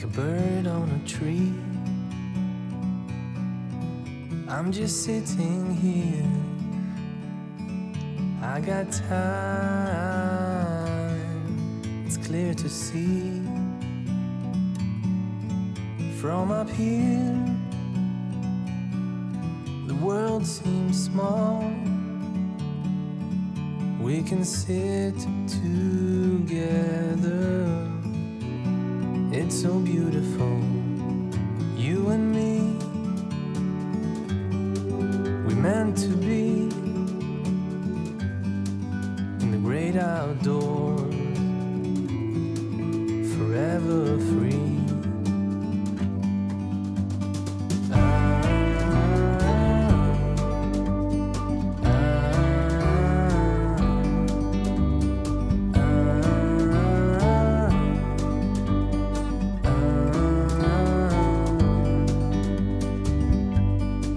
a bird on a tree. I'm just sitting here. I got time. It's clear to see. From up here, the world seems small. We can sit together. It's so beautiful, you and me. We meant to be in the great outdoors, forever free.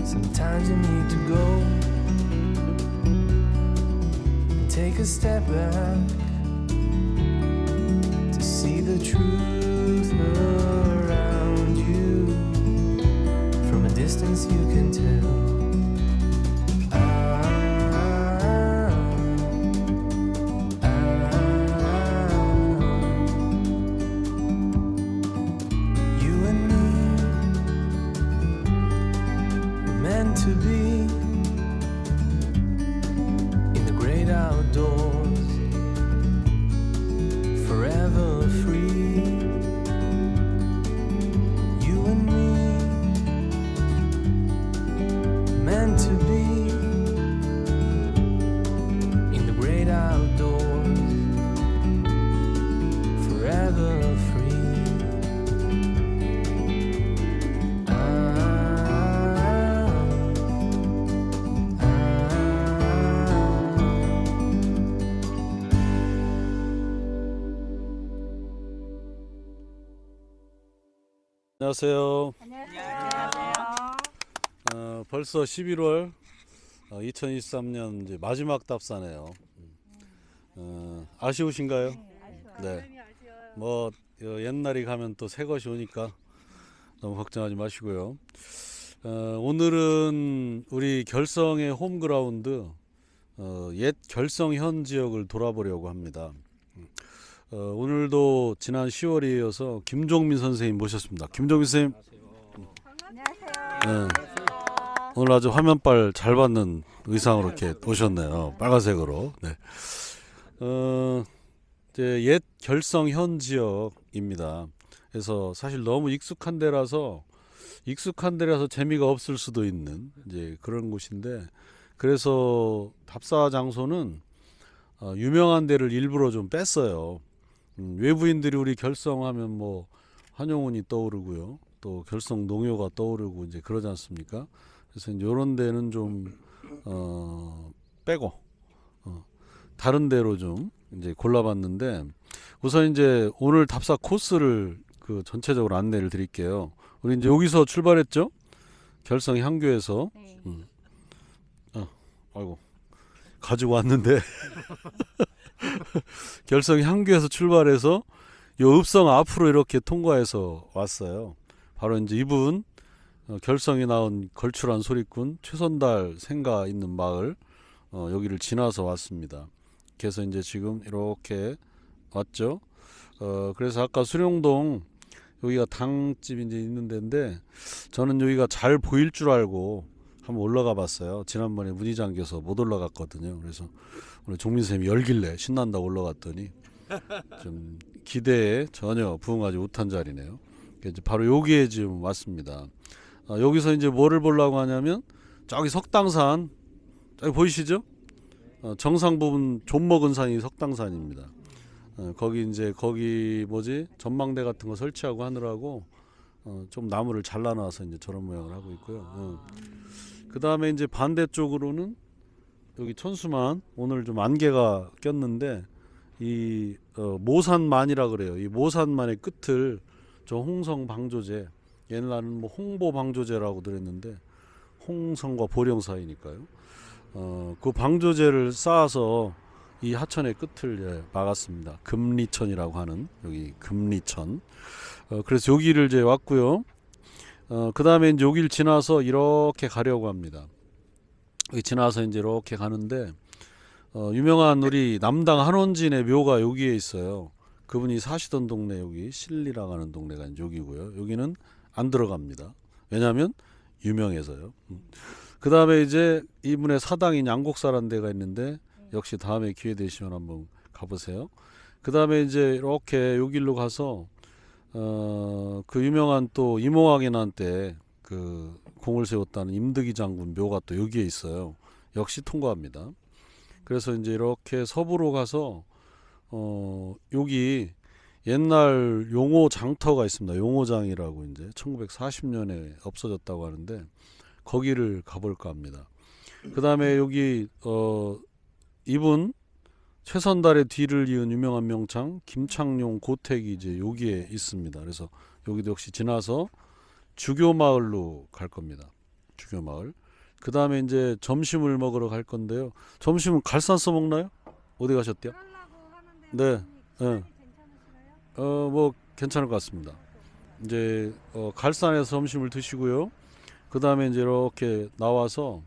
Sometimes you need to go and take a step back to see the truth around you. From a distance you can tell. You and me were meant to be in the great outdoors, forever free. You and me meant to be in the great outdoors, forever free. 안녕하세요. 안녕하세요. 벌써 11월 2023년 이제 마지막 답사네요. 아쉬우신가요? 네. 뭐 옛날이 가면 또 새 것이 오니까 너무 걱정하지 마시고요. 오늘은 우리 결성의 홈그라운드 옛 결성현 지역을 돌아보려고 합니다. 오늘도 지난 10월에 이어서 김종민 선생님 모셨습니다. 김종민 선생님. 안녕하세요. 네. 오늘 아주 화면빨 잘 받는 의상으로 이렇게 오셨네요. 빨간색으로. 네. 이제 옛 결성현 지역입니다. 그래서 사실 너무 익숙한 데라서 재미가 없을 수도 있는 이제 그런 곳인데, 그래서 답사 장소는 유명한 데를 일부러 좀 뺐어요. 외부인들이 우리 결성하면 뭐 한용운이 떠오르고요, 또 결성 농요가 떠오르고 이제 그러지 않습니까? 그래서 이런 데는 좀 빼고 다른 데로 좀 이제 골라봤는데, 우선 이제 오늘 답사 코스를 그 전체적으로 안내를 드릴게요. 우리 이제 여기서 출발했죠? 결성 향교에서. 네. 아이고 가지고 왔는데 결성 향교에서 출발해서 요 읍성 앞으로 이렇게 통과해서 왔어요. 바로 이제 이분 결성이 나온 걸출한 소리꾼 최선달 생가 있는 마을 여기를 지나서 왔습니다. 그래서 이제 지금 이렇게 왔죠. 그래서 아까 수령동 여기가 당집 이제 있는 데인데, 저는 여기가 잘 보일 줄 알고 한번 올라가 봤어요. 지난번에 문이 잠겨서 못 올라갔거든요. 그래서 오늘 종민 쌤이 열길래 신난다고 올라갔더니 좀 기대에 전혀 부응하지 못한 자리네요. 이제 바로 여기에 지금 왔습니다. 여기서 이제 뭐를 보려고 하냐면, 저기 석당산, 저기 보이시죠? 정상 부분 좀 먹은 산이 석당산입니다. 거기 이제 거기 뭐지 전망대 같은 거 설치하고 하느라고 좀 나무를 잘라놔서 이제 저런 모양을 하고 있고요. 그 다음에 이제 반대쪽으로는 여기 천수만, 오늘 좀 안개가 꼈는데 이 모산만이라 그래요. 이 모산만의 끝을 저 홍성 방조제, 옛날에는 뭐 홍보 방조제라고 들었는데 홍성과 보령 사이니까요. 그 방조제를 쌓아서 이 하천의 끝을 막았습니다. 금리천이라고 하는 여기 금리천. 그래서 여기를 이제 왔고요. 그 다음에 이제 여기를 지나서 이렇게 가려고 합니다. 여기 지나서 이제 이렇게 가는데 유명한 우리 남당 한원진의 묘가 여기에 있어요. 그분이 사시던 동네 여기 신리라고 하는 동네가 이제 여기고요. 여기는 안 들어갑니다. 왜냐하면 유명해서요. 그 다음에 이제 이분의 사당인 양곡사라는 데가 있는데 역시 다음에 기회 되시면 한번 가보세요. 그 다음에 이제 이렇게 여기로 가서 그 유명한 또 이몽학인한 때 그 공을 세웠다는 임득이 장군 묘가 또 여기에 있어요. 역시 통과합니다. 그래서 이제 이렇게 서부로 가서 여기 옛날 용호 장터가 있습니다. 용호장이라고 이제 1940년에 없어졌다고 하는데 거기를 가볼까 합니다. 그 다음에 여기 이분 최선달의 뒤를 이은 유명한 명창 김창룡 고택이 이제 여기에 있습니다. 그래서 여기도 역시 지나서 주교마을로 갈 겁니다. 주교마을. 그 다음에 이제 점심을 먹으러 갈 건데요. 점심은 갈산 써먹나요? 어디 가셨대요? 네. 네. 뭐 괜찮을 것 같습니다. 이제 갈산에서 점심을 드시고요. 그 다음에 이제 이렇게 나와서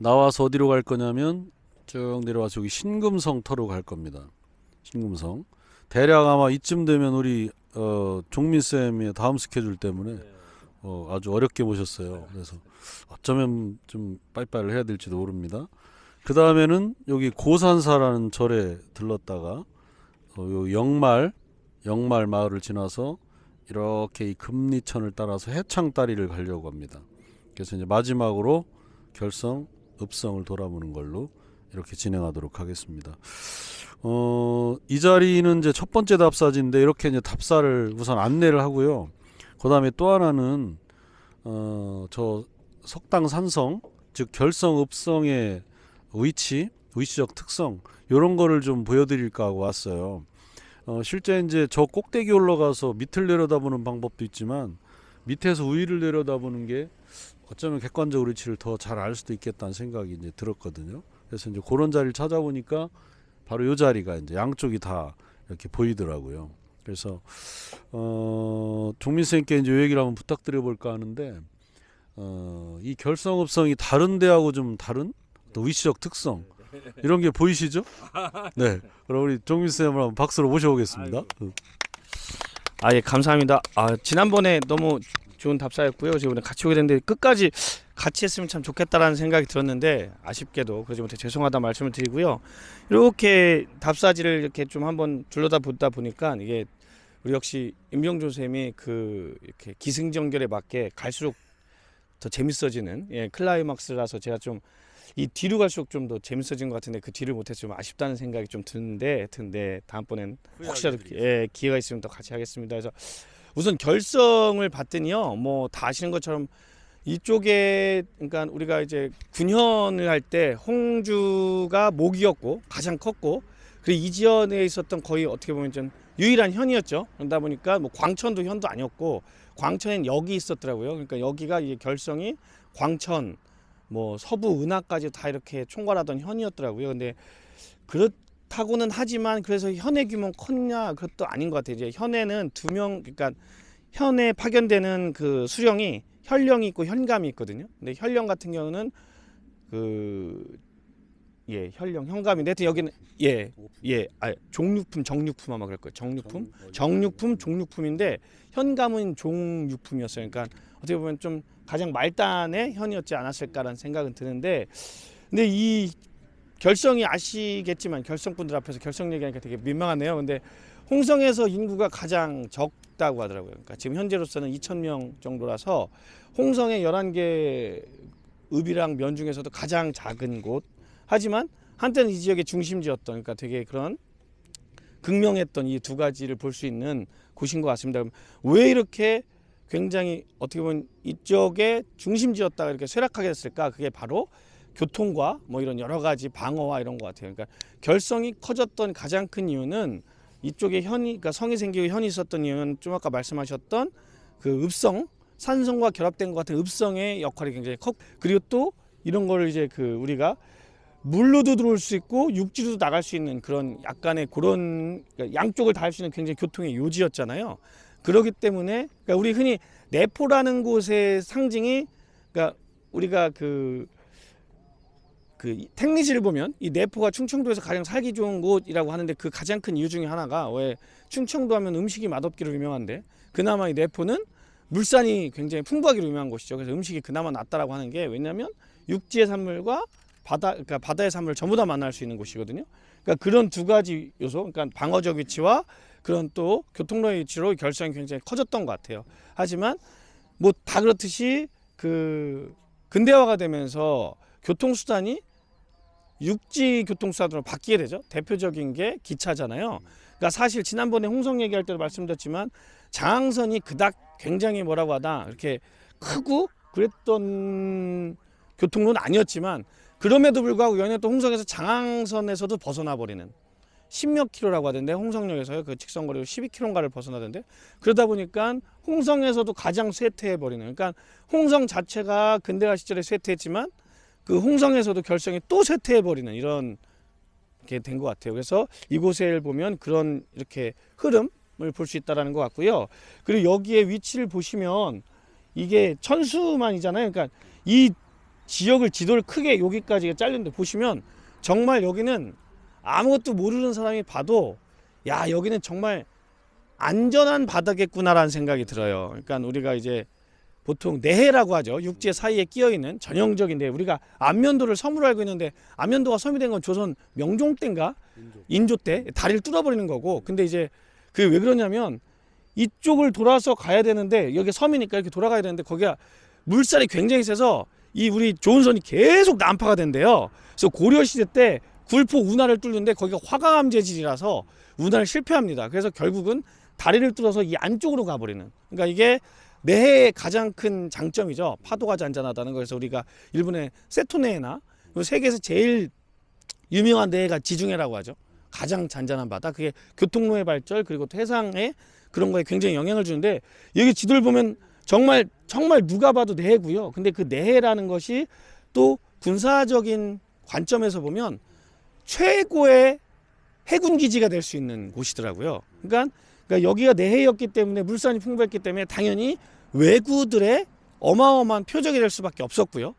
어디로 갈 거냐면 쭉 내려와서 여기 신금성 터로 갈 겁니다. 신금성. 대략 아마 이쯤 되면 우리 종민쌤의 다음 스케줄 때문에 아주 어렵게 모셨어요. 그래서 어쩌면 좀 빠이빠이를 해야 될지도 모릅니다. 그 다음에는 여기 고산사라는 절에 들렀다가 요 영말 마을을 지나서 이렇게 이 금리천을 따라서 해창다리를 가려고 합니다. 그래서 이제 마지막으로 결성, 읍성을 돌아보는 걸로 이렇게 진행하도록 하겠습니다. 이 자리는 이제 첫 번째 답사지인데 이렇게 이제 답사를 우선 안내를 하고요. 그 다음에 또 하나는 저 석당 산성, 즉 결성 읍성의 위치적 특성 이런 거를 좀 보여드릴까 하고 왔어요. 실제 이제 저 꼭대기 올라가서 밑을 내려다보는 방법도 있지만 밑에서 위를 내려다보는 게 어쩌면 객관적 위치를 더 잘 알 수도 있겠다는 생각이 이제 들었거든요. 그래서 이제 그런 자리를 찾아보니까 바로 이 자리가 이제 양쪽이 다 이렇게 보이더라고요. 그래서 종민 쌤께 이제 이 얘기를 한번 부탁드려 볼까 하는데 이 결성읍성이 다른 데하고 좀 다른 또 위치적 특성 이런 게 보이시죠? 네. 그럼 우리 종민 쌤을 한번 박수로 모셔보겠습니다. 예, 감사합니다. 지난번에 너무 좋은 답사였고요. 이번에 같이 오게 됐는데 끝까지 같이 했으면 참 좋겠다라는 생각이 들었는데 아쉽게도 그러지 못해 죄송하다 말씀을 드리고요. 이렇게 답사지를 이렇게 좀 한번 둘러다 보다 보니까 이게 우리 역시 임병조 쌤이 그 이렇게 기승전결에 맞게 갈수록 더 재밌어지는 클라이막스라서 제가 좀 이 뒤로 갈수록 좀 더 재밌어진 것 같은데 그 뒤를 못해서 좀 아쉽다는 생각이 좀 드는데 다음번엔 혹시라도 기회가 있으면 더 같이 하겠습니다. 그래서 우선 결성을 봤더니요, 뭐 다 아시는 것처럼 이쪽에 그러니까 우리가 이제 군현을 할 때 홍주가 목이었고 가장 컸고 그리고 이 지역에 있었던 거의 어떻게 보면 좀 유일한 현이었죠. 그러다 보니까 뭐 광천도 현도 아니었고 광천엔 역이 있었더라고요. 그러니까 여기가 이게 결성이 광천 뭐 서부 은하까지 다 이렇게 총괄하던 현이었더라고요. 근데 그렇다고는 하지만 그래서 현의 규모는 컸냐 그것도 아닌 것 같아요. 이제 현에는 그러니까 현에 파견되는 그 수령이 현령이 있고 현감이 있거든요. 근데 현령 같은 경우는 현령 현감인데 하여튼 여기는 종육품 정육품 아마 그럴 거예요. 정육품 종육품인데 현감은 종육품이었어요. 그러니까 어떻게 보면 좀 가장 말단의 현이었지 않았을까라는 생각은 드는데 근데 이 결성이 아시겠지만 결성분들 앞에서 결성 얘기하니까 되게 민망하네요. 근데 홍성에서 인구가 가장 적다고 하더라고요. 그러니까 지금 현재로서는 2,000명 정도라서 홍성의 11개 읍이랑 면 중에서도 가장 작은 곳. 하지만 한때는 이 지역의 중심지였던 그러니까 되게 그런 극명했던 이 두 가지를 볼 수 있는 곳인 것 같습니다. 왜 이렇게 굉장히 어떻게 보면 이쪽의 중심지였다가 이렇게 쇠락하게 됐을까? 그게 바로 교통과 뭐 이런 여러 가지 방어와 이런 것 같아요. 그러니까 결성이 커졌던 가장 큰 이유는 이쪽에 그러니까 성이 생기고 현이 있었던 이유는 좀 아까 말씀하셨던 그 읍성, 산성과 결합된 것 같은 읍성의 역할이 굉장히 컸고 그리고 또 이런 거를 이제 그 우리가 물로도 들어올 수 있고 육지로도 나갈 수 있는 그런 약간의 그런 그러니까 양쪽을 다 할 수 있는 굉장히 교통의 요지였잖아요. 그렇기 때문에 그러니까 우리 흔히 내포라는 곳의 상징이 그러니까 우리가 그 택리지를 보면 이 내포가 충청도에서 가장 살기 좋은 곳이라고 하는데 그 가장 큰 이유 중에 하나가 왜 충청도 하면 음식이 맛없기로 유명한데 그나마 이 내포는 물산이 굉장히 풍부하기로 유명한 곳이죠. 그래서 음식이 그나마 낫다라고 하는 게 왜냐하면 육지의 산물과 그러니까 바다의 산물을 전부 다 만날 수 있는 곳이거든요. 그러니까 그런 두 가지 요소, 그러니까 방어적 위치와 그런 또 교통로의 위치로 결성이 굉장히 커졌던 것 같아요. 하지만 뭐 다 그렇듯이 그 근대화가 되면서 교통수단이 육지 교통수단으로 바뀌게 되죠. 대표적인 게 기차잖아요. 그러니까 사실 지난번에 홍성 얘기할 때도 말씀드렸지만 장항선이 그닥 굉장히 뭐라고 하다 이렇게 크고 그랬던 교통로는 아니었지만 그럼에도 불구하고 연해 또 홍성에서 장항선에서도 벗어나 버리는 10몇 킬로라고 하던데 홍성역에서요 그 직선거리로 12킬로인가를 벗어나던데 그러다 보니까 홍성에서도 가장 쇠퇴해 버리는 그러니까 홍성 자체가 근대화 시절에 쇠퇴했지만 그 홍성에서도 결성이 또 쇠퇴해 버리는 이런 게 된 것 같아요. 그래서 이곳을 보면 그런 이렇게 흐름을 볼 수 있다라는 것 같고요. 그리고 여기에 위치를 보시면 이게 천수만이잖아요. 그러니까 이 지역을 지도를 크게 여기까지 잘렸는데 보시면 정말 여기는 아무것도 모르는 사람이 봐도 야 여기는 정말 안전한 바다겠구나라는 생각이 들어요. 그러니까 우리가 이제 보통 내해라고 하죠. 육지 사이에 끼어 있는 전형적인 내 우리가 안면도를 섬으로 알고 있는데 안면도가 섬이 된 건 조선 명종 때인가 인조 때 다리를 뚫어버리는 거고 근데 이제 그 왜 그러냐면 이쪽을 돌아서 가야 되는데 여기 섬이니까 이렇게 돌아가야 되는데 거기가 물살이 굉장히 세서 이 우리 조은선이 계속 난파가 된대요. 그래서 고려시대 때 굴포 운하를 뚫는데 거기가 화강암 재질이라서 운하를 실패합니다. 그래서 결국은 다리를 뚫어서 이 안쪽으로 가버리는. 그러니까 이게 내해의 가장 큰 장점이죠. 파도가 잔잔하다는 거. 그래서 우리가 일본의 세토내해나 세계에서 제일 유명한 내해가 지중해라고 하죠. 가장 잔잔한 바다. 그게 교통로의 발전 그리고 또 해상에 그런 거에 굉장히 영향을 주는데 여기 지도를 보면 정말 누가 봐도 내해고요. 근데 그 내해라는 것이 또 군사적인 관점에서 보면 최고의 해군 기지가 될 수 있는 곳이더라고요. 그러니까 여기가 내해였기 때문에 물산이 풍부했기 때문에 당연히 왜구들의 어마어마한 표적이 될 수밖에 없었고요.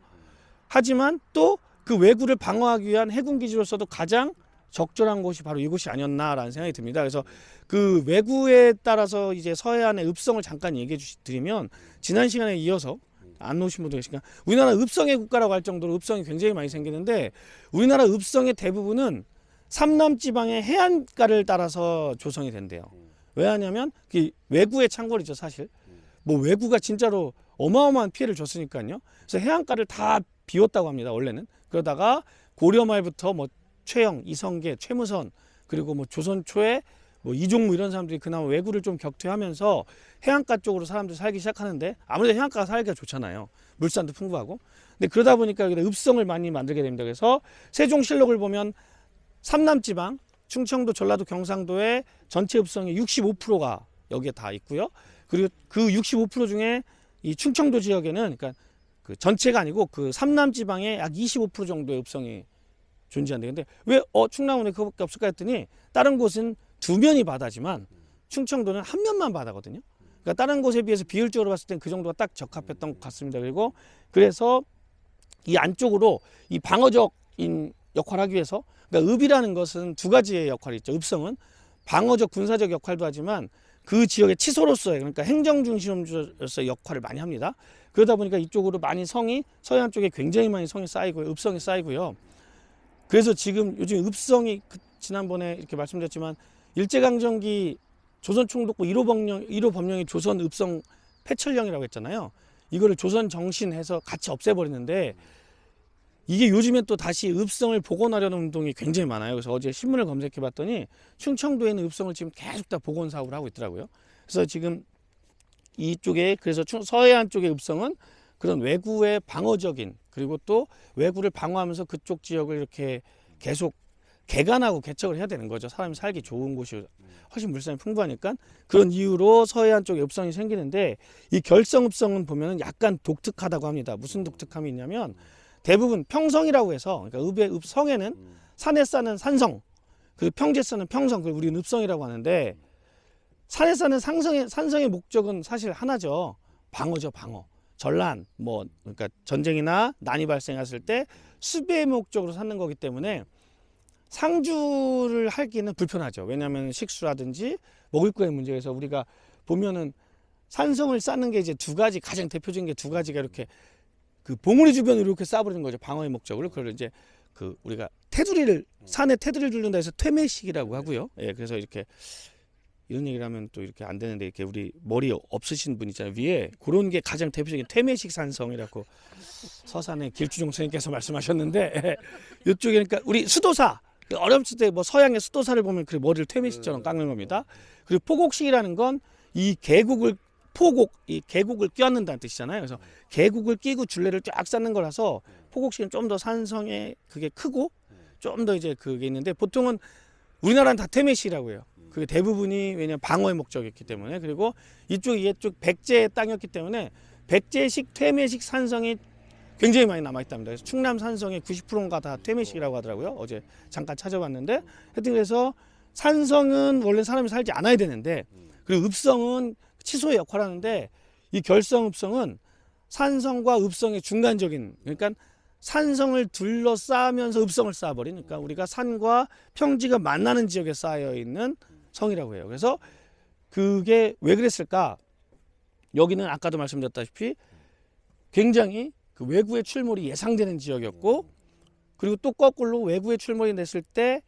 하지만 또 그 왜구를 방어하기 위한 해군 기지로서도 가장 적절한 곳이 바로 이곳이 아니었나라는 생각이 듭니다. 그래서 그 왜구에 따라서 이제 서해안의 읍성을 잠깐 얘기해 드리면 지난 시간에 이어서 안 오신 분들 계시니까 우리나라 읍성의 국가라고 할 정도로 읍성이 굉장히 많이 생기는데 우리나라 읍성의 대부분은 삼남 지방의 해안가를 따라서 조성이 된대요. 왜 하냐면 그 왜구의 창궐이죠 사실. 뭐 왜구가 진짜로 어마어마한 피해를 줬으니까요. 그래서 해안가를 다 비웠다고 합니다 원래는. 그러다가 고려 말부터 뭐 최영, 이성계, 최무선 그리고 뭐 조선 초에 뭐 이종무 이런 사람들이 그나마 왜구를 좀 격퇴하면서 해안가 쪽으로 사람들이 살기 시작하는데 아무래도 해안가가 살기가 좋잖아요. 물산도 풍부하고. 근데 그러다 보니까 읍성을 많이 만들게 됩니다. 그래서 세종실록을 보면 삼남지방 충청도, 전라도, 경상도의 전체 읍성의 65%가 여기에 다 있고요. 그리고 그 65% 중에 이 충청도 지역에는 그러니까 그 전체가 아니고 그 삼남지방의 약 25% 정도의 읍성이 존재한대. 근데 왜 충남은 그거밖에 없을까 했더니 다른 곳은 두 면이 바다지만 충청도는 한 면만 바다거든요. 그러니까 다른 곳에 비해서 비율적으로 봤을 땐 그 정도가 딱 적합했던 것 같습니다. 그리고 그래서 이 안쪽으로 이 방어적인 역할을 하기 위해서 그러니까 읍이라는 것은 두 가지의 역할이 있죠. 읍성은 방어적 군사적 역할도 하지만 그 지역의 치소로서의 그러니까 행정 중심으로서의 역할을 많이 합니다. 그러다 보니까 이쪽으로 많이 성이 서해안 쪽에 굉장히 많이 성이 쌓이고 읍성이 쌓이고요. 그래서 지금 요즘 읍성이 지난번에 이렇게 말씀드렸지만 일제강점기 조선총독부 1호 법령이 조선 읍성 폐철령이라고 했잖아요. 이거를 조선 정신해서 같이 없애버리는데 이게 요즘에 또 다시 읍성을 복원하려는 운동이 굉장히 많아요. 그래서 어제 신문을 검색해 봤더니 충청도에 있는 읍성을 지금 계속 다 복원 사업을 하고 있더라고요. 그래서 지금 이쪽에 그래서 서해안 쪽의 읍성은 그런 왜구의 방어적인 그리고 또 왜구를 방어하면서 그쪽 지역을 이렇게 계속 개간하고 개척을 해야 되는 거죠. 사람이 살기 좋은 곳이 훨씬 물산이 풍부하니까 그런 이유로 서해안 쪽에 읍성이 생기는데 이 결성읍성은 보면은 약간 독특하다고 합니다. 무슨 독특함이 있냐면 대부분 평성이라고 해서 그러니까 읍의 읍성에는 산에 사는 산성, 그 평지에 사는 평성, 그걸 우리는 읍성이라고 하는데 산에 사는 산성의 목적은 사실 하나죠. 방어죠, 방어. 전란, 뭐 그러니까 전쟁이나 난이 발생했을 때 수비의 목적으로 사는 거기 때문에 상주를 하기는 불편하죠. 왜냐하면 식수라든지 먹을 거의 문제에서 우리가 보면은 산성을 쌓는 게 이제 두 가지, 가장 대표적인 게 두 가지가 이렇게 그 봉우리 주변으로 이렇게 쌓아버리는 거죠. 방어의 목적으로. 그걸 이제 그 우리가 테두리를 산에 테두리를 둘른다 해서 퇴매식이라고 하고요. 예, 그래서 이렇게 이런 얘기를 하면 또 이렇게 안 되는데 이렇게 우리 머리 없으신 분 있잖아요. 위에 그런 게 가장 대표적인 퇴매식 산성이라고 서산의 길주종 선생님께서 말씀하셨는데 이쪽에 그러니까 우리 수도사 어렸을 때 뭐 서양의 수도사를 보면 그 머리를 퇴매식처럼 깎는 겁니다. 그리고 포곡식이라는 건 이 계곡을 이 계곡을 껴안는다는 뜻이잖아요. 그래서 계곡을 끼고 줄레를 쫙 쌓는 거라서 포곡식은 좀 더 산성에 그게 크고 좀 더 이제 그게 있는데 보통은 우리나라는 다 퇴매식이라고 해요. 그게 대부분이 왜냐면 방어의 목적이었기 때문에 그리고 이쪽 백제의 땅이었기 때문에 백제식 퇴매식 산성이 굉장히 많이 남아있답니다. 그래서 충남 산성의 90%가 다 퇴매식이라고 하더라고요. 어제 잠깐 찾아봤는데 하여튼 그래서 산성은 원래 사람이 살지 않아야 되는데 그리고 읍성은 치소의 역할을 하는데 이 결성읍성은 산성과 읍성의 중간적인 그러니까 산성을 둘러싸면서 읍성을 쌓아버린 그러니까 우리가 산과 평지가 만나는 지역에 쌓여 있는 성이라고 해요. 그래서 그게 왜 그랬을까? 여기는 아까도 말씀드렸다시피 굉장히 그 외구의 출몰이 예상되는 지역이었고 그리고 또 거꾸로 외구의 출몰이 됐을 때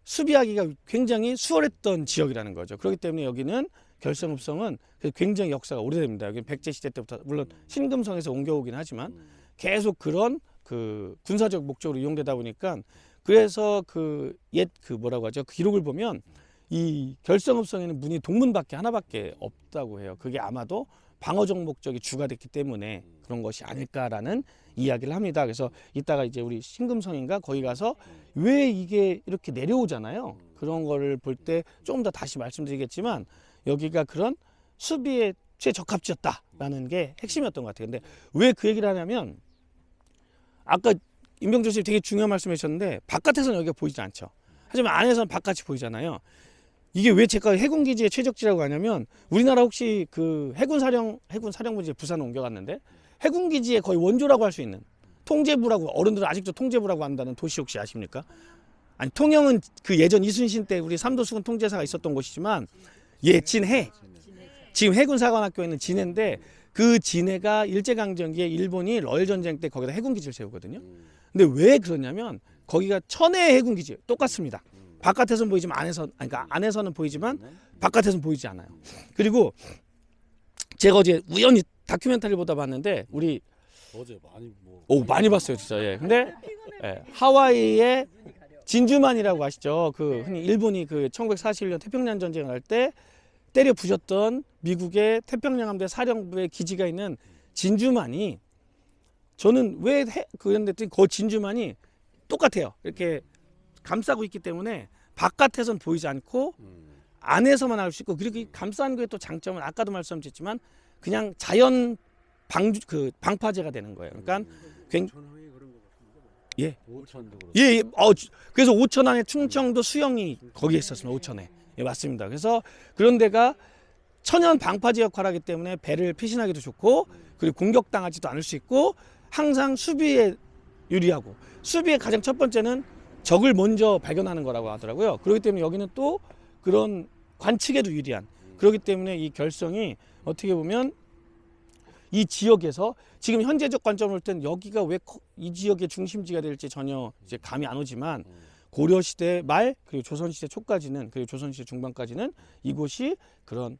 수비하기가 굉장히 수월했던 지역이라는 거죠. 그렇기 때문에 여기는 결성읍성은 굉장히 역사가 오래됩니다. 여기 백제 시대 때부터 물론 신금성에서 옮겨오긴 하지만 계속 그런 그 군사적 목적으로 이용되다 보니까 그래서 그 옛 그 뭐라고 하죠? 그 기록을 보면 이 결성읍성에는 문이 동문밖에 하나밖에 없다고 해요. 그게 아마도 방어적 목적이 주가 됐기 때문에 그런 것이 아닐까라는 이야기를 합니다. 그래서 이따가 이제 우리 신금성인가 거기 가서 왜 이게 이렇게 내려오잖아요. 그런 거를 볼 때 조금 더 다시 말씀드리겠지만 여기가 그런 수비의 최적합지였다라는 게 핵심이었던 것 같아요. 근데 왜 그 얘기를 하냐면 아까 임병조 선생님 되게 중요한 말씀 해주셨는데 바깥에서는 여기가 보이지 않죠. 하지만 안에서는 바깥이 보이잖아요. 이게 왜 제가 해군기지의 최적지라고 하냐면 우리나라 혹시 그 해군사령부 이제 부산 옮겨갔는데 해군기지의 거의 원조라고 할 수 있는 통제부라고 어른들은 아직도 통제부라고 한다는 도시 혹시 아십니까? 아니 통영은 그 예전 이순신 때 우리 삼도수군 통제사가 있었던 곳이지만 예 진해 지금 해군사관학교에 있는 진해인데 그 진해가 일제강점기에 일본이 러일전쟁 때 거기다 해군기지를 세우거든요. 근데 왜 그러냐면 거기가 천혜의 해군기지 똑같습니다. 바깥에서는 보이지만 그러니까 안에서는 보이지만 바깥에서는 보이지 않아요. 그리고 제가 어제 우연히 다큐멘터리를 보다 봤는데 우리 어제 많이 많이 봤어요 진짜. 예. 근데 하와이의 진주만이라고 아시죠? 그 흔히 일본이 그 1941년 태평양 전쟁을 할 때 때려 부셨던 미국의 태평양 함대 사령부의 기지가 있는 진주만이 저는 왜 그런데 그 진주만이 똑같아요. 이렇게 감싸고 있기 때문에 바깥에선 보이지 않고 안에서만 알 수 있고 그리고 이 감싸는 거의 또 장점은 아까도 말씀드렸지만 그냥 자연 방파제가 되는 거예요. 그러니까 예. 예. 그래서 오천 안에 충청도 수영이 거기에 있었습니다. 오천에. 예, 맞습니다. 그래서 그런 데가 천연 방파제 역할을 하기 때문에 배를 피신하기도 좋고 그리고 공격당하지도 않을 수 있고 항상 수비에 유리하고 수비의 가장 첫 번째는 적을 먼저 발견하는 거라고 하더라고요. 그렇기 때문에 여기는 또 그런 관측에도 유리한 그렇기 때문에 이 결성이 어떻게 보면 이 지역에서 지금 현재적 관점을 볼 땐 여기가 왜 이 지역의 중심지가 될지 전혀 이제 감이 안 오지만 고려시대 말 그리고 조선시대 초까지는 그리고 조선시대 중반까지는 이곳이 그런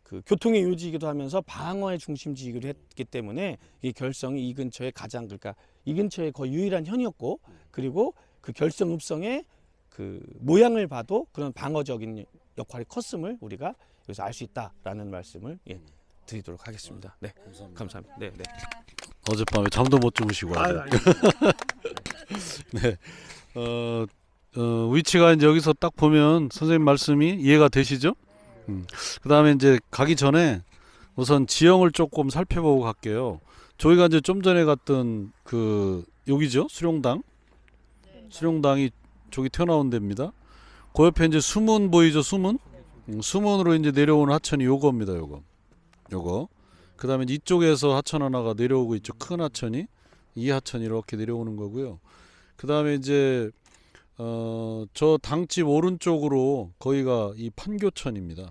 그 교통의 요지이기도 하면서 방어의 중심지이기도 했기 때문에 이 결성이 이 근처에 그러니까 이 근처에 거의 유일한 현이었고 그리고 그 결성읍성의 그 모양을 봐도 그런 방어적인 역할이 컸음을 우리가 여기서 알 수 있다라는 말씀을 드리도록 하겠습니다. 네, 감사합니다. 네, 네. 어젯밤에 잠도 못 주무시고 네, 위치가 이제 여기서 딱 보면 선생님 말씀이 이해가 되시죠? 그다음에 이제 가기 전에 우선 지형을 조금 살펴보고 갈게요. 저희가 이제 좀 전에 갔던 그 여기죠, 수룡당. 수룡당이 저기 튀어나온 데입니다. 그 옆에 이제 수문 보이죠, 수문? 수문으로 이제 내려오는 하천이 요겁니다, 요거. 그 다음에 이쪽에서 하천 하나가 내려오고 있죠, 큰 하천이. 이 하천이 이렇게 내려오는 거고요. 그 다음에 이제 저 당집 오른쪽으로 거기가 이 판교천입니다.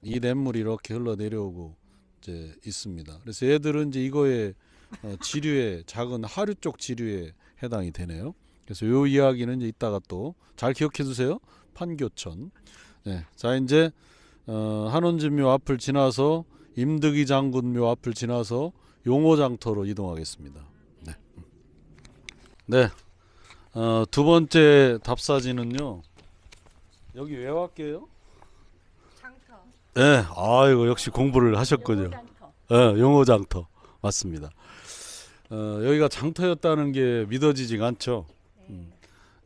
이 냇물이 이렇게 흘러 내려오고 이제 있습니다. 그래서 얘들은 이제 이거에 지류에 작은 하류 쪽 지류에 해당이 되네요. 그래서 요 이야기는 이제 이따가 또 잘 기억해 두세요. 판교천. 네. 자, 이제 한원진묘 앞을 지나서 임득이 장군묘 앞을 지나서 용호장터로 이동하겠습니다. 네. 네. 두 번째 답사지는요. 여기 왜 왔게요? 장터. 네. 아이고 역시 공부를 하셨군요. 장터. 용호장터 맞습니다. 여기가 장터였다는 게 믿어지지가 않죠.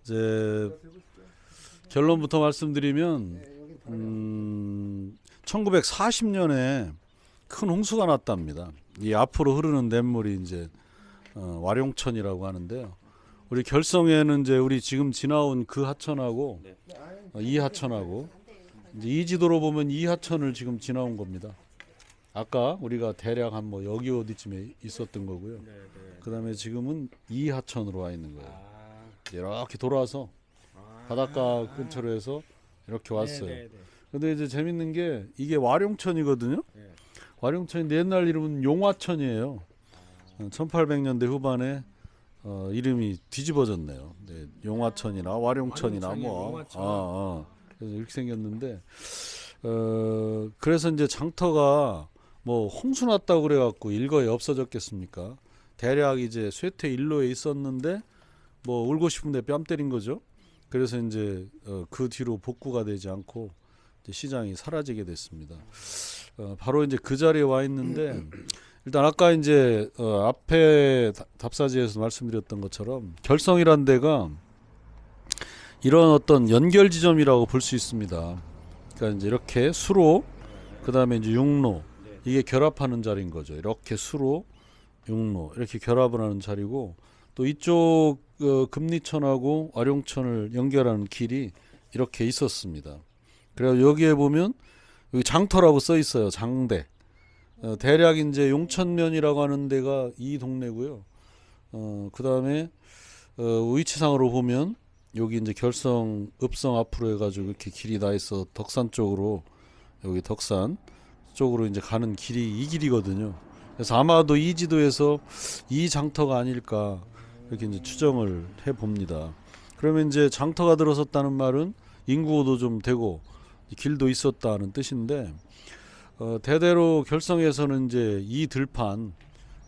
이제 결론부터 말씀드리면 1940년에 큰 홍수가 났답니다. 이 앞으로 흐르는 냇물이 이제 와룡천이라고 하는데요. 우리 결성에는 이제 우리 지금 지나온 그 하천하고 이 하천하고 이제 이 지도로 보면 이 하천을 지금 지나온 겁니다. 아까 우리가 대략 한 뭐 여기 어디쯤에 있었던 거고요. 그다음에 지금은 이 하천으로 와 있는 거예요. 이렇게 돌아서 바닷가 근처로 해서 이렇게 왔어요. 근데 이제 재밌는 게 이게 와룡천이거든요. 와룡천인데 옛날 이름은 용화천이에요. 1800년대 후반에 이름이 뒤집어졌네요. 네, 용화천이나 와룡천이나 뭐 그래서 이렇게 생겼는데 그래서 이제 장터가 뭐 홍수 났다고 그래갖고 일거에 없어졌겠습니까? 대략 이제 쇠퇴 일로에 있었는데 뭐 울고 싶은데 뺨 때린 거죠. 그래서 이제 그 뒤로 복구가 되지 않고 이제 시장이 사라지게 됐습니다. 바로 이제 그 자리에 와 있는데 일단 아까 이제 앞에 답사지에서 말씀드렸던 것처럼 결성이란 데가 이런 어떤 연결 지점이라고 볼 수 있습니다. 그러니까 이제 이렇게 수로 그다음에 이제 육로 이게 결합하는 자리인 거죠. 이렇게 수로 육로 이렇게 결합을 하는 자리고 또 이쪽 금리천하고 와룡천을 연결하는 길이 이렇게 있었습니다. 그래서 여기에 보면 여기 장터라고 써 있어요. 장대. 대략 이제 용천면이라고 하는 데가 이 동네고요. 그다음에 위치상으로 보면 여기 이제 결성 읍성 앞으로 해가지고 이렇게 길이 다 있어 덕산 쪽으로 여기 덕산 쪽으로 이제 가는 길이 이 길이거든요. 그래서 아마도 이 지도에서 이 장터가 아닐까 이렇게 이제 추정을 해 봅니다. 그러면 이제 장터가 들어섰다는 말은 인구도 좀 되고 길도 있었다는 뜻인데 대대로 결성에서는 이제 이 들판,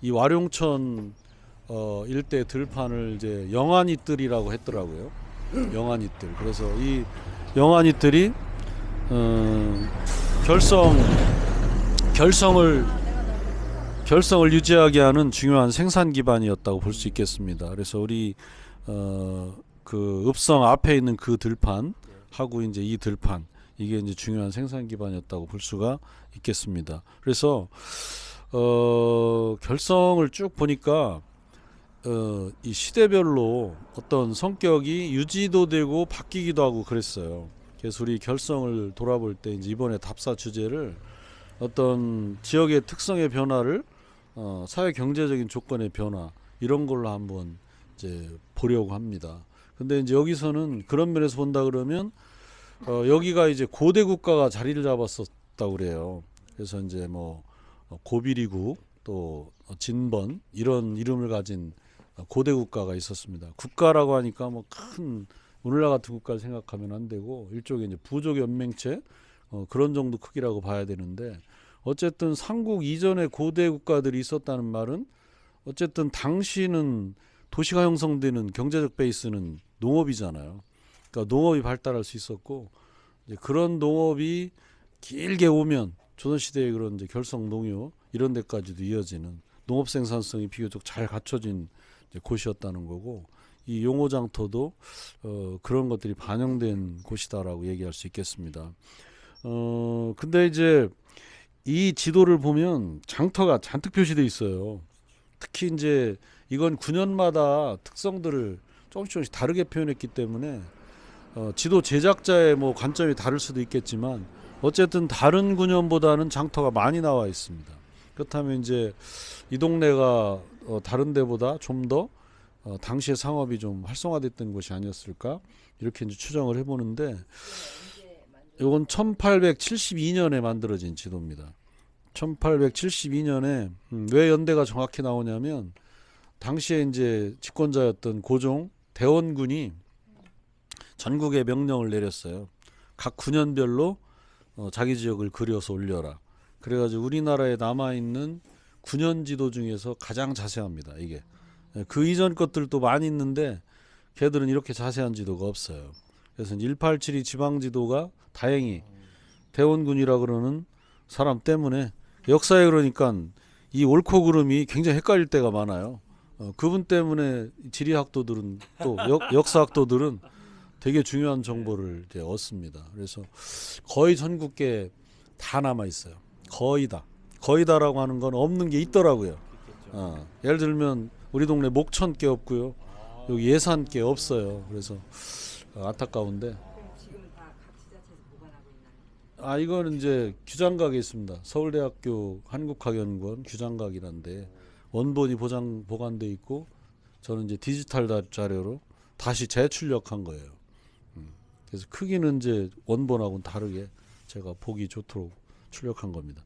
이 와룡천 일대 들판을 이제 영안이뜰이라고 했더라고요. 영안이뜰. 그래서 이 영안이뜰이 결성을 유지하게 하는 중요한 생산 기반이었다고 볼 수 있겠습니다. 그래서 우리 그 읍성 앞에 있는 그 들판 하고 이제 이 들판 이게 이제 중요한 생산 기반이었다고 볼 수가 있겠습니다. 그래서 결성을 쭉 보니까 이 시대별로 어떤 성격이 유지도 되고 바뀌기도 하고 그랬어요. 그래서 우리 결성을 돌아볼 때 이제 이번에 답사 주제를 어떤 지역의 특성의 변화를 사회 경제적인 조건의 변화 이런 걸로 한번 이제 보려고 합니다. 근데 이제 여기서는 그런 면에서 본다 그러면 여기가 이제 고대 국가가 자리를 잡았었다고 그래요. 그래서 이제 뭐 고비리국 또 진번 이런 이름을 가진 고대 국가가 있었습니다. 국가라고 하니까 뭐 큰 오늘날 같은 국가를 생각하면 안 되고 일종의 이제 부족 연맹체 그런 정도 크기라고 봐야 되는데 어쨌든 삼국 이전에 고대 국가들이 있었다는 말은 어쨌든 당시는 도시가 형성되는 경제적 베이스는 농업이잖아요. 그러니까 농업이 발달할 수 있었고 이제 그런 농업이 길게 오면 조선시대의 그런 이제 결성 농요 이런 데까지도 이어지는 농업 생산성이 비교적 잘 갖춰진 이제 곳이었다는 거고 이 용호장터도 그런 것들이 반영된 곳이다라고 얘기할 수 있겠습니다. 근데 이제 이 지도를 보면 장터가 잔뜩 표시돼 있어요. 특히 이제 이건 9년마다 특성들을 조금씩 다르게 표현했기 때문에 지도 제작자의 뭐 관점이 다를 수도 있겠지만 어쨌든 다른 9년보다는 장터가 많이 나와 있습니다. 그렇다면 이제 이 동네가 다른 데보다 좀 더 당시의 상업이 좀 활성화됐던 곳이 아니었을까 이렇게 이제 추정을 해보는데 이건 1872년에 만들어진 지도입니다. 1872년에 왜 연대가 정확히 나오냐면 당시에 이제 집권자였던 고종 대원군이 전국에 명령을 내렸어요. 각 9년별로 자기 지역을 그려서 올려라. 그래가지고 우리나라에 남아있는 9년 지도 중에서 가장 자세합니다. 이게 그 이전 것들도 많이 있는데 걔들은 이렇게 자세한 지도가 없어요. 그래서 1872 지방지도가 다행히 대원군이라 그러는 사람 때문에 역사에 그러니까 이 옳고 그름이 굉장히 헷갈릴 때가 많아요. 그분 때문에 지리학도들은 또 역사학도들은 되게 중요한 정보를 이제 얻습니다. 그래서 거의 전국에 다 남아 있어요. 거의 다. 거의다라고 하는 건 없는 게 있더라고요. 예를 들면 우리 동네 목천께 없고요. 여기 예산께 없어요. 그래서 안타까운데. 지금 다 각 지자체에서 보관하고 있나요? 이거는 이제 규장각에 있습니다. 서울대학교 한국학연구원 규장각이란데 원본이 보관돼 있고 저는 이제 디지털 자료로 다시 재출력한 거예요. 그래서 크기는 이제 원본하고는 다르게 제가 보기 좋도록 출력한 겁니다.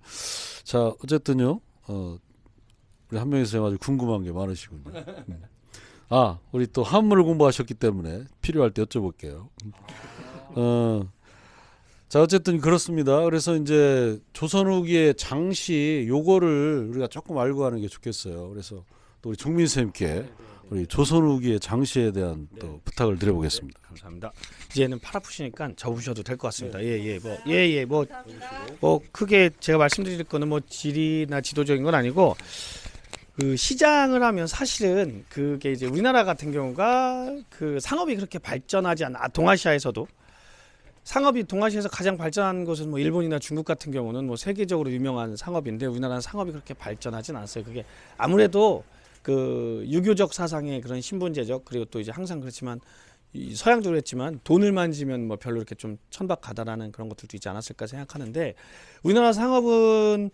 자, 어쨌든요. 우리 한명희 선생님 아주 궁금한 게 많으시군요. 우리 또 한문을 공부하셨기 때문에 필요할 때 여쭤볼게요. 자, 어쨌든 그렇습니다. 그래서 이제 조선 후기의 장시 요거를 우리가 조금 알고 가는 게 좋겠어요. 그래서 또 우리 종민 선생님께 우리 조선 후기의 장시에 대한 또 부탁을 드려보겠습니다. 감사합니다. 이제는 팔 아프시니까 접으셔도 될 것 같습니다. 뭐 크게 제가 말씀드릴 거는 뭐 지리나 지도적인 건 아니고 그 시장을 하면 사실은 그게 이제 우리나라 같은 경우가 그 상업이 그렇게 발전하지 않아. 동아시아에서도 상업이 동아시아에서 가장 발전한 곳은 뭐 일본이나 중국 같은 경우는 뭐 세계적으로 유명한 상업인데 우리나라는 상업이 그렇게 발전하진 않았어요. 그게 아무래도 그 유교적 사상의 그런 신분제적 그리고 또 이제 항상 그렇지만 서양적으로 했지만 돈을 만지면 뭐 별로 이렇게 좀 천박하다라는 그런 것들도 있지 않았을까 생각하는데 우리나라 상업은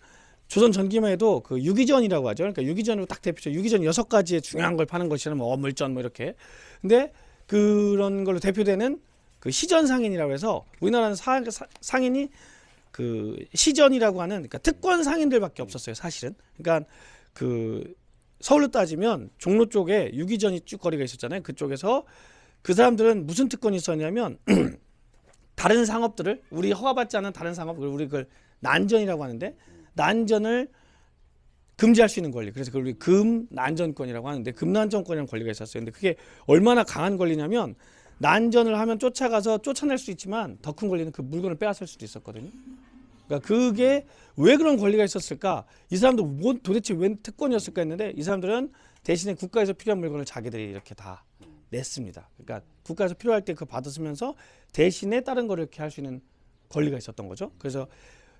조선 전기만 해도 그 유기전이라고 하죠. 그러니까 유기전으로 딱 대표죠. 유기전 6가지의 중요한 걸 파는 것이라면 뭐 어물전 뭐 이렇게. 근데 그런 걸로 대표되는 그 시전상인이라고 해서 우리나라는 상인이 그 시전이라고 하는 그러니까 특권 상인들밖에 없었어요. 사실은. 그러니까 그 서울로 따지면 종로 쪽에 유기전이 쭉 거리가 있었잖아요. 그쪽에서 그 사람들은 무슨 특권이 있었냐면 다른 상업들을 우리 허가받지 않은 다른 상업 우리 그걸 난전이라고 하는데 난전을 금지할 수 있는 권리. 그래서 그걸 우리 금난전권이라고 하는데 금난전권이라는 권리가 있었어요. 근데 그게 얼마나 강한 권리냐면 난전을 하면 쫓아가서 쫓아낼 수 있지만 더 큰 권리는 그 물건을 빼앗을 수도 있었거든요. 그러니까 그게 왜 그런 권리가 있었을까? 이 사람들 뭐 도대체 웬 특권이었을까 했는데 이 사람들은 대신에 국가에서 필요한 물건을 자기들이 이렇게 다 냈습니다. 그러니까 국가에서 필요할 때 그거 받았으면서 대신에 다른 거를 이렇게 할 수 있는 권리가 있었던 거죠. 그래서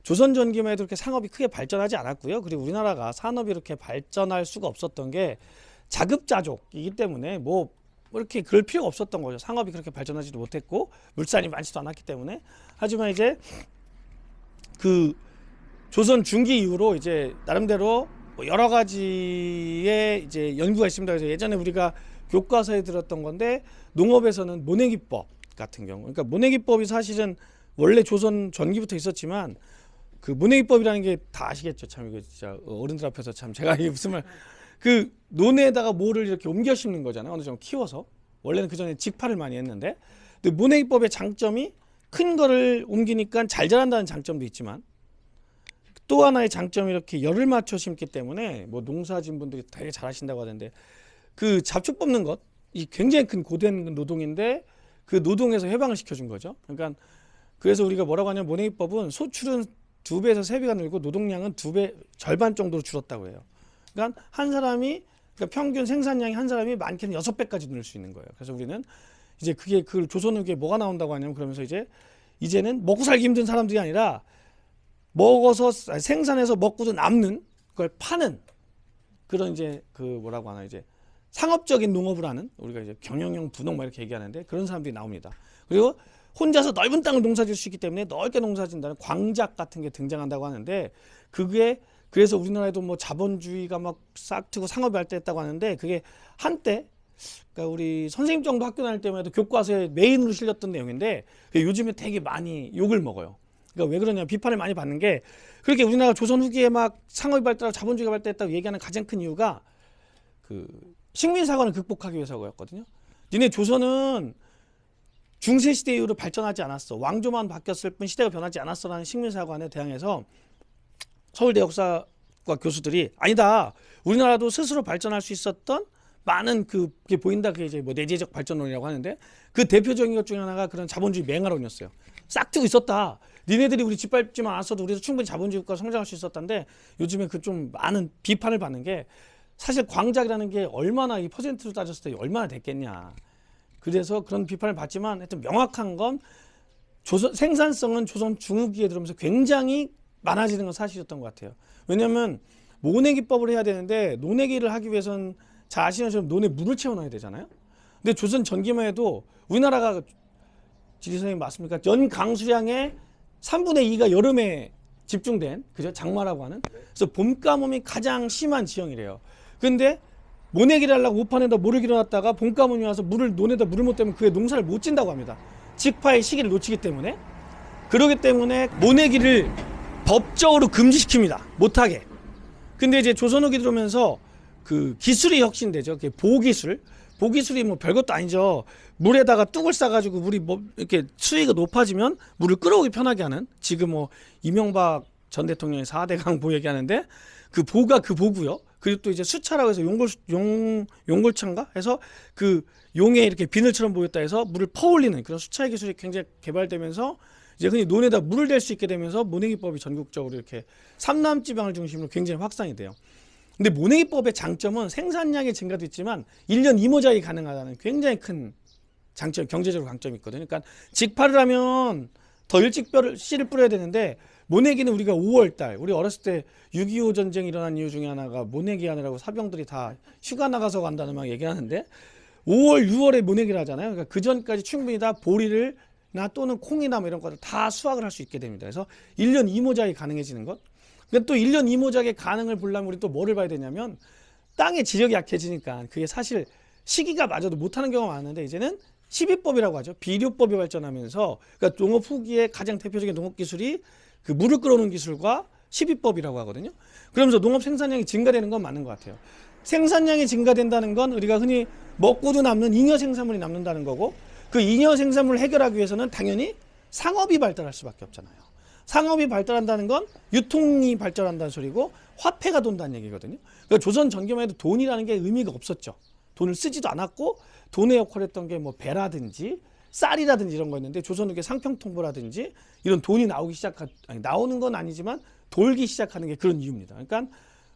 조선 전기만 해도 그렇게 상업이 크게 발전하지 않았고요. 그리고 우리나라가 산업이 이렇게 발전할 수가 없었던 게 자급자족이기 때문에 뭐 이렇게 그럴 필요가 없었던 거죠. 상업이 그렇게 발전하지도 못했고 물산이 많지도 않았기 때문에. 하지만 이제 그 조선 중기 이후로 이제 나름대로 뭐 여러 가지의 이제 연구가 있습니다. 그래서 예전에 우리가 교과서에 들었던 건데 농업에서는 모내기법 같은 경우, 그러니까 모내기법이 사실은 원래 조선 전기부터 있었지만 그 모내기법이라는 게 다 아시겠죠. 참 이거 진짜 어른들 앞에서 참 제가 이게 무슨 말 그 논에다가 뭐를 이렇게 옮겨 심는 거잖아요. 어느 정도 키워서 원래는 그 전에 직파를 많이 했는데 근데 모내기법의 장점이 큰 거를 옮기니까 잘 자란다는 장점도 있지만 또 하나의 장점이 이렇게 열을 맞춰 심기 때문에 뭐 농사진 분들이 되게 잘하신다고 하던데 그 잡초 뽑는 것 이 굉장히 큰 고된 노동인데 그 노동에서 해방을 시켜준 거죠. 그러니까 그래서 우리가 뭐라고 하냐면 모내기법은 소출은 2배에서 3배가 늘고 노동량은 2배 절반 정도로 줄었다고 해요. 그러니까 한 사람이 그러니까 평균 생산량이 한 사람이 많게는 6배까지 늘 수 있는 거예요. 그래서 우리는 이제 그게 그 조선 후기에 뭐가 나온다고 하냐면 그러면서 이제는 먹고 살기 힘든 사람들이 아니라 먹어서 생산해서 먹고도 남는 그걸 파는 그런 이제 그 뭐라고 하나 이제 상업적인 농업을 하는 우리가 이제 경영형 분농 막 이렇게 얘기하는데 그런 사람들이 나옵니다. 그리고 혼자서 넓은 땅을 농사질 수 있기 때문에 넓게 농사진다는 광작 같은 게 등장한다고 하는데 그게 그래서 우리나라에도 뭐 자본주의가 막 싹트고 상업이 발달했다고 하는데 그게 한때 그러니까 우리 선생님 정도 학교 다닐 때만 해도 교과서에 메인으로 실렸던 내용인데 요즘에 되게 많이 욕을 먹어요. 그러니까 왜 그러냐 비판을 많이 받는 게 그렇게 우리나라 조선 후기에 막 상업이 발달하고 자본주의가 발달했다고 얘기하는 가장 큰 이유가 그 식민사관을 극복하기 위해서였거든요. 니네 조선은 중세시대 이후로 발전하지 않았어. 왕조만 바뀌었을 뿐 시대가 변하지 않았어라는 식민사관에 대항해서 서울대 역사과 교수들이 아니다. 우리나라도 스스로 발전할 수 있었던 많은 그게 보인다. 그게 이제 뭐 내재적 발전론이라고 하는데 그 대표적인 것 중에 하나가 그런 자본주의 맹화론이었어요. 싹트고 있었다. 니네들이 우리 짓밟지만 않았어도 우리도 충분히 자본주의 국가 성장할 수 있었다는데 요즘에 그 좀 많은 비판을 받는 게 사실 광작이라는 게 얼마나 이 퍼센트로 따졌을 때 얼마나 됐겠냐. 그래서 그런 비판을 받지만 하여튼 명확한 건 조선 생산성은 조선 중후기에 들어오면서 굉장히 많아지는 건 사실이었던 것 같아요. 왜냐하면 모내기법을 해야 되는데 노내기를 하기 위해서는 잘 아시는 것처럼 논에 물을 채워넣어야 되잖아요. 근데 조선 전기만 해도 우리나라가 지리 선생님 맞습니까? 연 강수량의 3분의 2가 여름에 집중된 그죠? 장마라고 하는. 그래서 봄 가뭄이 가장 심한 지형이래요. 근데 모내기를 하려고 우판에다 물을 길어놨다가 봄 가뭄이 와서 논에다 물을 못 대면 그게 농사를 못 진다고 합니다. 직파의 시기를 놓치기 때문에. 그러기 때문에 모내기를 법적으로 금지시킵니다. 못하게. 근데 이제 조선 후기 들어오면서 그 기술이 혁신되죠. 그게 보기술. 보기술이 뭐 별것도 아니죠. 물에다가 뚝을 싸가지고 물이 뭐 이렇게 수위가 높아지면 물을 끌어오기 편하게 하는 지금 뭐 이명박 전 대통령의 4대 강보 얘기하는데 그 보가 그 보고요. 그리고 또 이제 수차라고 해서 용골차인가 해서 그 용에 이렇게 비늘처럼 보였다 해서 물을 퍼올리는 그런 수차의 기술이 굉장히 개발되면서 이제 흔히 논에다 물을 댈 수 있게 되면서 모내기법이 전국적으로 이렇게 삼남 지방을 중심으로 굉장히 확산이 돼요. 근데 모내기법의 장점은 생산량의 증가도 있지만 1년 이모작이 가능하다는 굉장히 큰 장점, 경제적으로 강점이 있거든요. 그러니까 직파를 하면 더 일찍 씨를 뿌려야 되는데 모내기는 우리가 5월달 우리 어렸을 때 6.25 전쟁이 일어난 이유 중에 하나가 모내기 하느라고 사병들이 다 휴가 나가서 간다는 막 얘기하는데 5월, 6월에 모내기를 하잖아요. 그러니까 그 전까지 충분히 다 보리를 나 또는 콩이나 뭐 이런 것들 다 수확을 할 수 있게 됩니다. 그래서 1년 이모작이 가능해지는 것. 근데 또 1년 이모작의 가능을 보려면 우리 또 뭐를 봐야 되냐면 땅의 지력이 약해지니까 그게 사실 시기가 맞아도 못하는 경우가 많은데 이제는 시비법이라고 하죠. 비료법이 발전하면서 그러니까 농업 후기의 가장 대표적인 농업 기술이 그 물을 끌어오는 기술과 시비법이라고 하거든요. 그러면서 농업 생산량이 증가되는 건 맞는 것 같아요. 생산량이 증가된다는 건 우리가 흔히 먹고도 남는 잉여 생산물이 남는다는 거고 그 잉여 생산물을 해결하기 위해서는 당연히 상업이 발달할 수밖에 없잖아요. 상업이 발달한다는 건 유통이 발전한다는 소리고 화폐가 돈다는 얘기거든요. 그러니까 조선 전기만 해도 돈이라는 게 의미가 없었죠. 돈을 쓰지도 않았고 돈의 역할을 했던 게 뭐 배라든지 쌀이라든지 이런 거였는데 조선 후기 상평통보라든지 이런 돈이 나오기 나오는 건 아니지만 돌기 시작하는 게 그런 이유입니다. 그러니까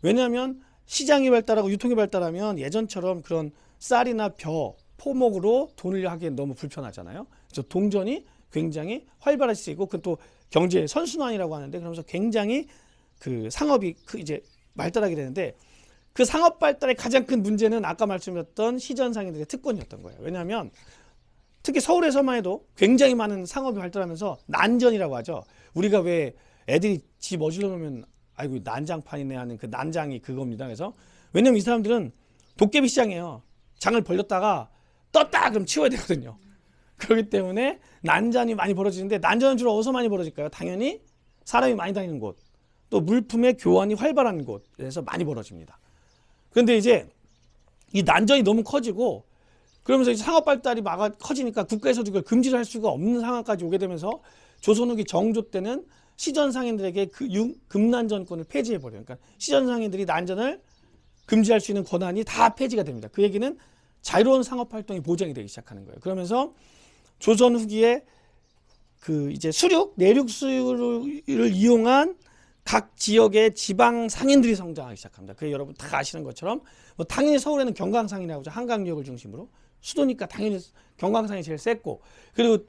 왜냐하면 시장이 발달하고 유통이 발달하면 예전처럼 그런 쌀이나 포목으로 돈을 하기엔 너무 불편하잖아요. 그래서 동전이 굉장히 활발할 수 있고 그 또 경제 선순환이라고 하는데 그러면서 굉장히 그 상업이 이제 발달하게 되는데 그 상업 발달의 가장 큰 문제는 아까 말씀드렸던 시전상인들의 특권이었던 거예요. 왜냐하면 특히 서울에서만 해도 굉장히 많은 상업이 발달하면서 난전이라고 하죠. 우리가 왜 애들이 집 어질러 놓으면 아이고 난장판이네 하는 그 난장이 그겁니다. 그래서 왜냐면 이 사람들은 도깨비 시장이에요. 장을 벌렸다가 떴다 그럼 치워야 되거든요. 그렇기 때문에 난전이 많이 벌어지는데 난전은 주로 어디서 많이 벌어질까요? 당연히 사람이 많이 다니는 곳, 또 물품의 교환이 활발한 곳에서 많이 벌어집니다. 그런데 이제 이 난전이 너무 커지고 그러면서 이제 상업 발달이 커지니까 국가에서도 이걸 금지를 할 수가 없는 상황까지 오게 되면서 조선 후기 정조 때는 시전 상인들에게 그 금난전권을 폐지해 버려요. 그러니까 시전 상인들이 난전을 금지할 수 있는 권한이 다 폐지가 됩니다. 그 얘기는 자유로운 상업 활동이 보장이 되기 시작하는 거예요. 그러면서 조선 후기에 그 이제 내륙 수유를 이용한 각 지역의 지방 상인들이 성장하기 시작합니다. 그게 여러분 다 아시는 것처럼 뭐 당연히 서울에는 경강상인이라고 하죠. 한강유역을 중심으로 수도니까 당연히 경강상이 제일 셌고 그리고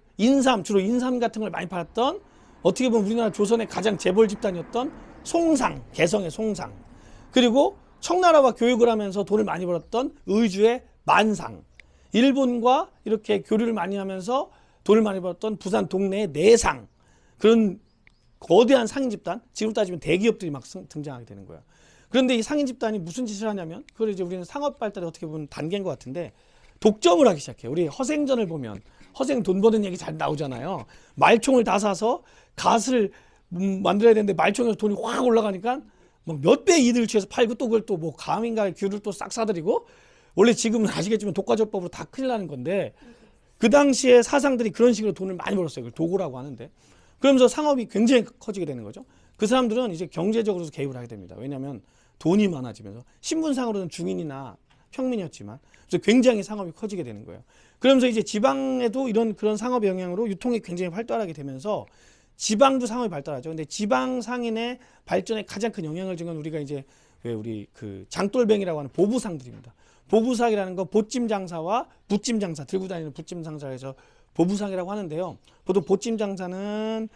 주로 인삼 같은 걸 많이 팔았던 어떻게 보면 우리나라 조선의 가장 재벌 집단이었던 송상, 개성의 송상, 그리고 청나라와 교육을 하면서 돈을 많이 벌었던 의주의 만상, 일본과 이렇게 교류를 많이 하면서 돈을 많이 벌었던 부산 동네의 내상, 그런 거대한 상인 집단, 지금 따지면 대기업들이 막 등장하게 되는 거예요. 그런데 이 상인 집단이 무슨 짓을 하냐면, 그걸 이제 우리는 상업 발달의 어떻게 보면 단계인 것 같은데, 독점을 하기 시작해요. 우리 허생전을 보면 허생 돈 버는 얘기 잘 나오잖아요. 말총을 다 사서 갓을 만들어야 되는데 말총에서 돈이 확 올라가니까 몇 배 이득을 취해서 팔고, 또 그걸 또 뭐 감인가 귤을 또 싹 사들이고, 원래 지금은 아시겠지만 독과점법으로 다 큰일 나는 건데, 그 당시에 사상들이 그런 식으로 돈을 많이 벌었어요. 그걸 도고라고 하는데. 그러면서 상업이 굉장히 커지게 되는 거죠. 그 사람들은 이제 경제적으로도 개입을 하게 됩니다. 왜냐하면 돈이 많아지면서, 신분상으로는 중인이나 평민이었지만, 그래서 굉장히 상업이 커지게 되는 거예요. 그러면서 이제 지방에도 이런 그런 상업의 영향으로 유통이 굉장히 활발하게 되면서 지방도 상업이 발달하죠. 근데 지방 상인의 발전에 가장 큰 영향을 준 건 우리가 이제 왜 우리 그 장돌뱅이라고 하는 보부상들입니다. 보부상이라는 거 보찜 장사와 붓찜 장사, 들고 다니는 붓찜 장사에서 보부상이라고 하는데요. 보통 보찜 장사는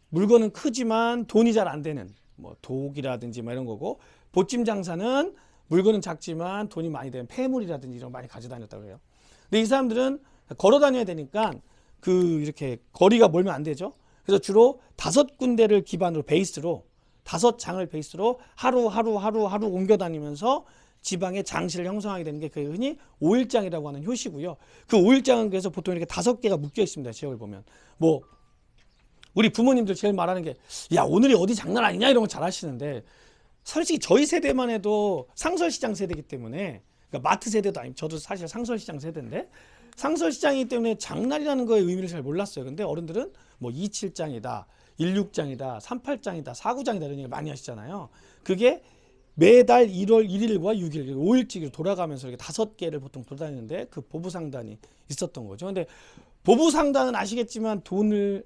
물건은 크지만 돈이 잘 안 되는 뭐 독이라든지 뭐 이런 거고, 보찜 장사는 물건은 작지만 돈이 많이 되는 폐물이라든지 이런 거 많이 가져다녔다고 해요. 근데 이 사람들은 걸어 다녀야 되니까 그 이렇게 거리가 멀면 안 되죠. 그래서 주로 5군데를 기반으로 베이스로 5장을 베이스로 하루 옮겨 다니면서 지방의 장시를 형성하게 되는 게 그 흔히 5일장이라고 하는 효시고요. 그 5일장은 그래서 보통 이렇게 5개가 묶여 있습니다. 지역을 보면. 뭐 우리 부모님들 제일 말하는 게, 야, 오늘이 어디 장난 아니냐 이런 거 잘 하시는데, 솔직히 저희 세대만 해도 상설시장 세대이기 때문에, 그러니까 마트 세대도 아니고 저도 사실 상설시장 세대인데, 상설시장이기 때문에 장날이라는 거의 의미를 잘 몰랐어요. 근데 어른들은 뭐 27장이다, 16장이다, 38장이다, 49장이다 이런 얘기 많이 하시잖아요. 그게 매달 1월 1일과 6일, 5일치기로 돌아가면서 이렇게 5개를 보통 돌아다니는데 그 보부상단이 있었던 거죠. 근데 보부상단은 아시겠지만 돈을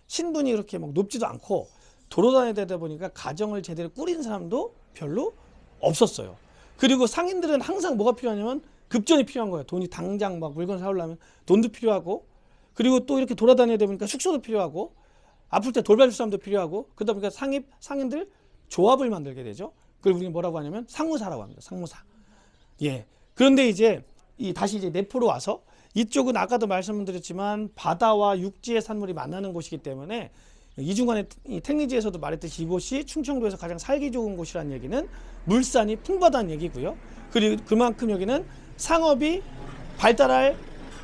신분이 그렇게 막 높지도 않고 돌아다니다 보니까 가정을 제대로 꾸린 사람도 별로 없었어요. 그리고 상인들은 항상 뭐가 필요하냐면 급전이 필요한 거예요. 돈이 당장 막 물건 사오려면 돈도 필요하고, 그리고 또 이렇게 돌아다녀야 되니까 숙소도 필요하고, 아플 때 돌봐줄 사람도 필요하고, 그러다 보니까 상인들 조합을 만들게 되죠. 그걸 우리는 뭐라고 하냐면 상무사라고 합니다. 상무사. 예. 그런데 이제 다시 이제 내포로 와서, 이쪽은 아까도 말씀드렸지만 바다와 육지의 산물이 만나는 곳이기 때문에, 이중간에 택리지에서도 말했듯이 이곳이 충청도에서 가장 살기 좋은 곳이라는 얘기는 물산이 풍부하다는 얘기고요. 그리고 그만큼 여기는 상업이 발달할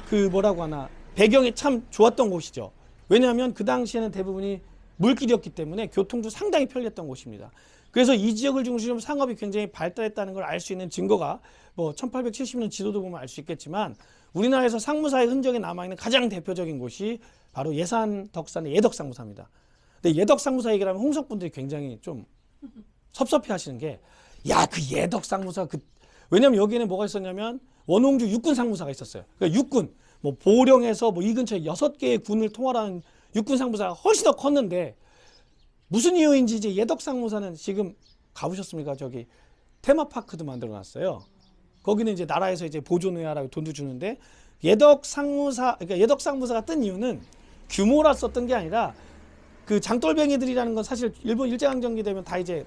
그 뭐라고 하나 배경이 참 좋았던 곳이죠. 왜냐하면 그 당시에는 대부분이 물길이었기 때문에 교통도 상당히 편리했던 곳입니다. 그래서 이 지역을 중심으로 상업이 굉장히 발달했다는 걸 알 수 있는 증거가 뭐 1870년 지도도 보면 알 수 있겠지만, 우리나라에서 상무사의 흔적이 남아있는 가장 대표적인 곳이 바로 예산 덕산의 예덕상무사입니다. 근데 예덕상무사 얘기를 하면 홍석분들이 굉장히 좀 섭섭해 하시는 게, 야, 그 예덕상무사 왜냐면 여기에는 뭐가 있었냐면 원홍주 육군상무사가 있었어요. 그러니까 육군, 뭐 보령에서 뭐 이 근처에 6개의 군을 통할하는 육군상무사가 훨씬 더 컸는데, 무슨 이유인지 이제 예덕상무사는 지금 가보셨습니까? 저기 테마파크도 만들어 놨어요. 거기는 이제 나라에서 이제 보존해야라고 돈도 주는데, 그러니까 예덕상무사가 뜬 이유는 규모라 썼던 게 아니라, 그 장돌뱅이들이라는 건 사실 일본 일제강점기 되면 다 이제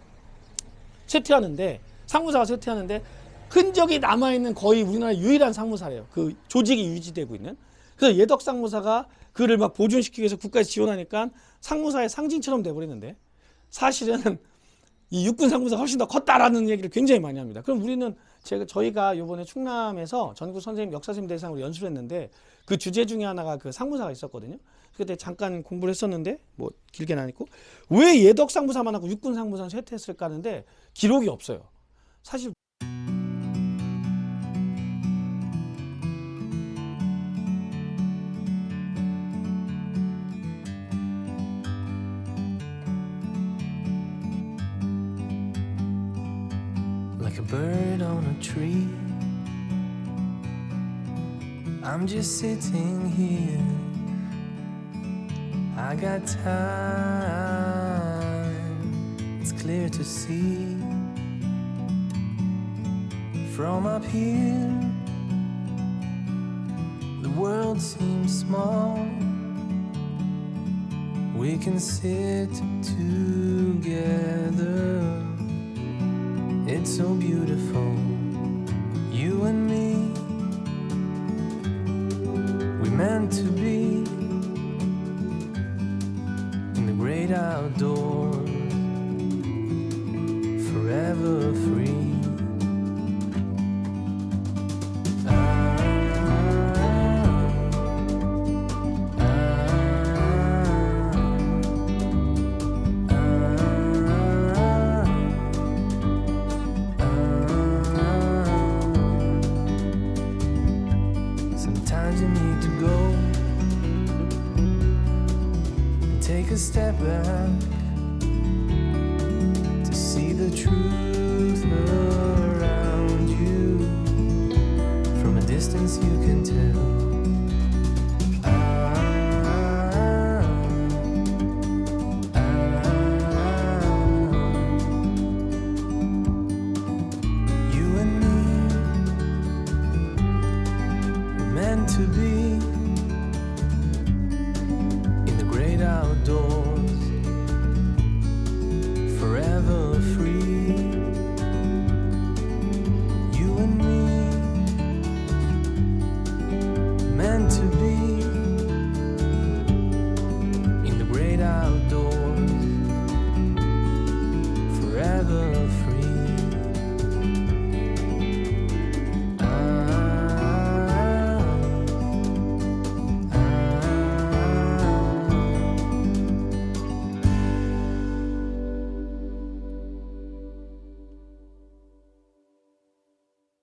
쇠퇴하는데, 상무사가 쇠퇴하는데 흔적이 남아있는 거의 우리나라 유일한 상무사래요. 그 조직이 유지되고 있는. 그래서 예덕상무사가 그를 막 보존시키기 위해서 국가에서 지원하니까 상무사의 상징처럼 돼버리는데, 사실은 이 육군상무사가 훨씬 더 컸다라는 얘기를 굉장히 많이 합니다. 그럼 저희가 이번에 충남에서 전국 선생님 역사선생님 대상으로 연수를 했는데, 그 주제 중에 하나가 그 상무사가 있었거든요. 그때 잠깐 공부를 했었는데 뭐 길게는 안 했고, 왜 예덕상무사만 하고 육군상무사는 쇠퇴했을까 하는데 기록이 없어요. 사실 like a bird on a tree. I'm just sitting here. I got time. It's clear to see from up here. The world seems small, We can sit together. It's so beautiful, you and me. We meant to be in the great outdoors, forever free. Sometimes you need to go and take a step back to see the truth.